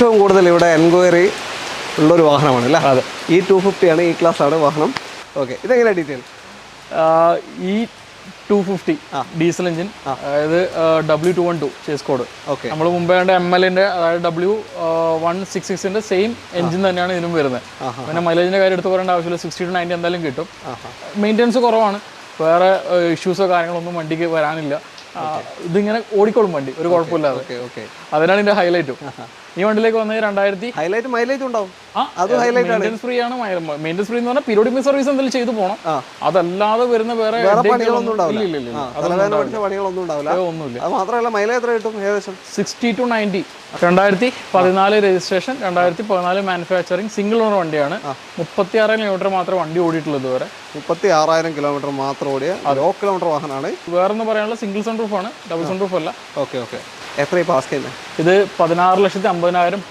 ഏറ്റവും കൂടുതൽ ഇവിടെ എൻക്വയറി ഉള്ളൊരു വാഹനമാണ് അല്ലേ? അതെ. ഈ 250 ആണ്, ഈ ക്ലാസ് ആണ് വാഹനം. ഓക്കെ, ഇതെങ്ങനെയാണ് ഡീറ്റെയിൽ? ഈ 250 ഡീസൽ എഞ്ചിൻ, അതായത് W212 ചേസ് കോഡ്. ഓക്കെ, നമ്മൾ മുമ്പേ കണ്ട ML-ന്റെ അതായത് W166ന്റെ സെയിം എഞ്ചിൻ തന്നെയാണ് ഇതിനും വരുന്നത്. പിന്നെ മൈലേജിന്റെ കാര്യം എടുത്ത് പറയേണ്ട ആവശ്യമില്ല, 60 to 90 എന്തായാലും കിട്ടും. മെയിൻ്റെനൻസ് കുറവാണ്, വേറെ ഇഷ്യൂസോ കാര്യങ്ങളൊന്നും വണ്ടിക്ക് വരാനില്ല. ഇതിങ്ങനെ ഓടിക്കോളും വണ്ടി, ഒരു കുഴപ്പമില്ലാതെ. അതിനാണ് ഇതിന്റെ ഹൈലൈറ്റും. ഈ വണ്ടിയിലേക്ക് വന്നത് 2000 ഹൈലൈറ്റ് മൈലേജ് ഉണ്ടാവും. മെയിൻ്റെനൻസ് ഫ്രീ ആണ്. മെയിൻ്റെനൻസ് ഫ്രീ എന്ന് പറഞ്ഞാൽ പീരിയോഡിക് സർവീസ് എന്തെങ്കിലും ചെയ്തു പോകണം, അതല്ലാതെ വരുന്ന വേറെ പണികളൊന്നും ഉണ്ടാവില്ല. ഒന്നുമില്ല. അത് മാത്രമല്ല, മൈലേജ് എത്ര കിട്ടും? ഏകദേശം 60 to 90. 2014 registration, 2014 manufacturing, single owner വണ്ടിയാണ്. 36,000 കിലോമീറ്റർ മാത്രമേ വണ്ടി ഓടിയിട്ടുള്ളൂ ഇതുവരെ. 36,000 കിലോമീറ്റർ മാത്രം ഓടിയ ലോ കിലോമീറ്റർ വാഹനമാണ്. വേറൊന്നും പറയാനുള്ള, സിംഗിൾ സൺറൂഫ് ആണ്, ഡബിൾ സൺറൂഫ് അല്ല. ഓക്കെ, എത്ര പാസ് ചെയ്യുന്നത്? ഇത് 16,50,000